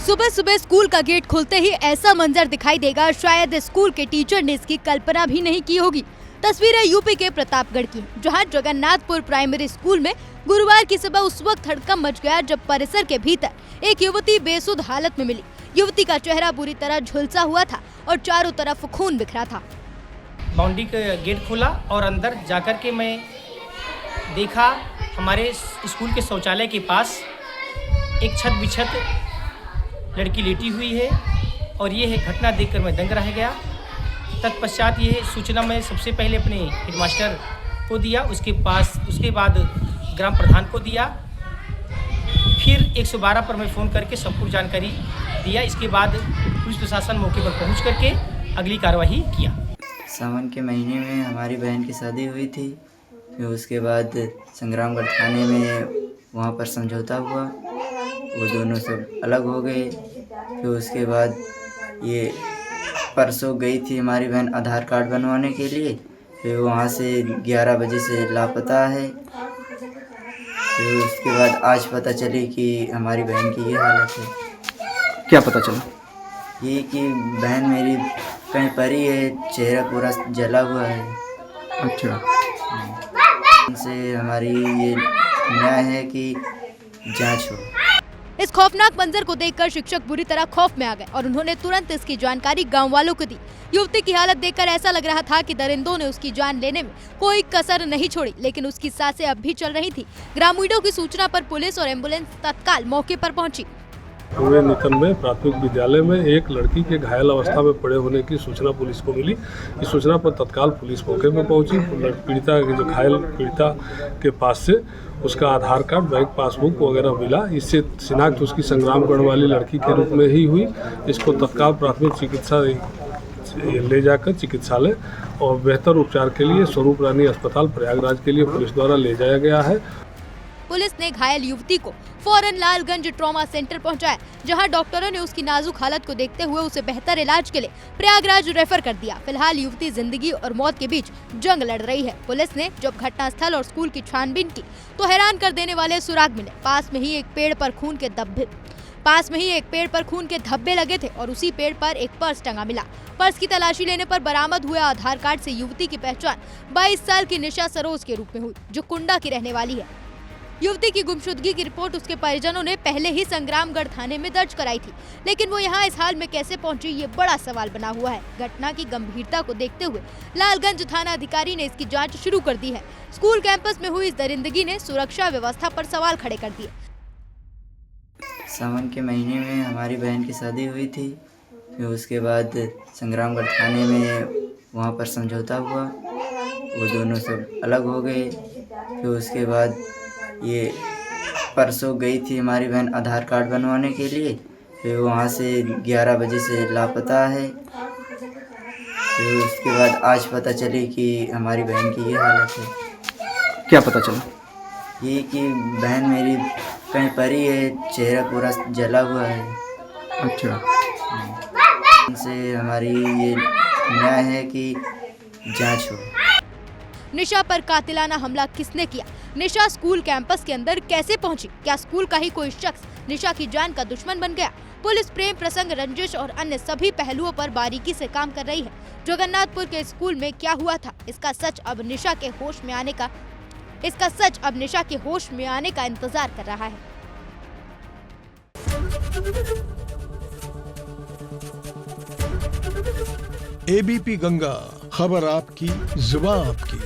सुबह सुबह स्कूल का गेट खुलते ही ऐसा मंजर दिखाई देगा, शायद स्कूल के टीचर ने इसकी कल्पना भी नहीं की होगी। तस्वीरें यूपी के प्रतापगढ़ की, जहां जगन्नाथपुर प्राइमरी स्कूल में गुरुवार की सुबह उस वक्त हड़कंप मच गया जब परिसर के भीतर एक युवती बेसुध हालत में मिली। युवती का चेहरा बुरी तरह झुलसा हुआ था और चारों तरफ खून बिखरा था। बाउंड्री का गेट खोला और अंदर जाकर के मैं देखा हमारे स्कूल के शौचालय के पास एक छत बिछत लड़की लेटी हुई है और ये है घटना देखकर मैं दंग रह गया। तत्पश्चात ये सूचना मैं सबसे पहले अपने हेडमास्टर को दिया, उसके बाद ग्राम प्रधान को दिया, फिर 112 पर मैं फ़ोन करके संपूर्ण जानकारी दिया। इसके बाद पुलिस प्रशासन मौके पर पहुंच करके अगली कार्रवाई किया। सावन के महीने में हमारी बहन की शादी हुई थी। फिर उसके बाद संग्रामगढ़ थाने में वहाँ पर समझौता हुआ, वो दोनों सब अलग हो गए। फिर उसके बाद ये परसों गई थी हमारी बहन आधार कार्ड बनवाने के लिए। फिर वहाँ से 11 बजे से लापता है। फिर उसके बाद आज पता चली कि हमारी बहन की ये हालत है। क्या पता चला? ये कि बहन मेरी कहीं परी है, चेहरा पूरा जला हुआ है। अच्छा, से हमारी ये न्याय है कि जांच हो। इस खौफनाक मंजर को देखकर शिक्षक बुरी तरह खौफ में आ गए और उन्होंने तुरंत इसकी जानकारी गांव वालों को दी। युवती की हालत देखकर ऐसा लग रहा था कि दरिंदों ने उसकी जान लेने में कोई कसर नहीं छोड़ी, लेकिन उसकी सांसें अब भी चल रही थी। ग्रामीणों की सूचना पर पुलिस और एम्बुलेंस तत्काल मौके पर पहुंची। पूरे नितन में प्राथमिक विद्यालय में एक लड़की के घायल अवस्था में पड़े होने की सूचना पुलिस को मिली। इस सूचना पर तत्काल पुलिस मौके पर पहुंची। पीड़िता के जो घायल पीड़िता के पास से उसका आधार कार्ड, बैंक पासबुक वगैरह मिला। इससे शिनाख्त उसकी संग्रामगढ़ वाली लड़की के रूप में ही हुई। इसको तत्काल प्राथमिक चिकित्सा ले जाकर चिकित्सालय और बेहतर उपचार के लिए स्वरूप रानी अस्पताल प्रयागराज के लिए पुलिस द्वारा ले जाया गया है। पुलिस ने घायल युवती को फौरन लालगंज ट्रॉमा सेंटर पहुंचाया, जहां डॉक्टरों ने उसकी नाजुक हालत को देखते हुए उसे बेहतर इलाज के लिए प्रयागराज रेफर कर दिया। फिलहाल युवती जिंदगी और मौत के बीच जंग लड़ रही है। पुलिस ने जब घटनास्थल और स्कूल की छानबीन की तो हैरान कर देने वाले सुराग मिले। पास में ही एक पेड़ पर खून के धब्बे लगे थे और उसी पेड़ पर एक पर्स टंगा मिला। पर्स की तलाशी लेने पर बरामद हुए आधार कार्ड से युवती की पहचान 22 साल की निशा सरोज के रूप में हुई, जो कुंडा की रहने वाली है। युवती की गुमशुदगी की रिपोर्ट उसके परिजनों ने पहले ही संग्रामगढ़ थाने में दर्ज कराई थी, लेकिन वो यहाँ इस हाल में कैसे पहुंची, ये बड़ा सवाल बना हुआ है। घटना की गंभीरता को देखते हुए लालगंज थाना अधिकारी ने इसकी जांच शुरू कर दी है। स्कूल कैंपस में हुई इस दरिंदगी ने सुरक्षा व्यवस्था पर सवाल खड़े कर दिए। सावन के महीने में हमारी बहन की शादी हुई थी। फिर उसके बाद संग्रामगढ़ थाने में वहाँ पर समझौता हुआ, वो दोनों सब अलग हो गए। फिर उसके बाद ये परसों गई थी हमारी बहन आधार कार्ड बनवाने के लिए। फिर वहाँ से 11 बजे से लापता है। फिर उसके बाद आज पता चली कि हमारी बहन की ये हालत है। क्या पता चला? ये कि बहन मेरी कहीं परी है, चेहरा पूरा जला हुआ है। अच्छा, से हमारी ये न्याय है कि जांच हो। निशा पर कातिलाना हमला किसने किया? निशा स्कूल कैंपस के अंदर कैसे पहुंची? क्या स्कूल का ही कोई शख्स निशा की जान का दुश्मन बन गया? पुलिस प्रेम प्रसंग, रंजिश और अन्य सभी पहलुओं पर बारीकी से काम कर रही है। जगन्नाथपुर के स्कूल में क्या हुआ था, इसका सच अब निशा के होश में आने का इंतजार कर रहा है। एबीपी गंगा, खबर आपकी, जुबान आपकी।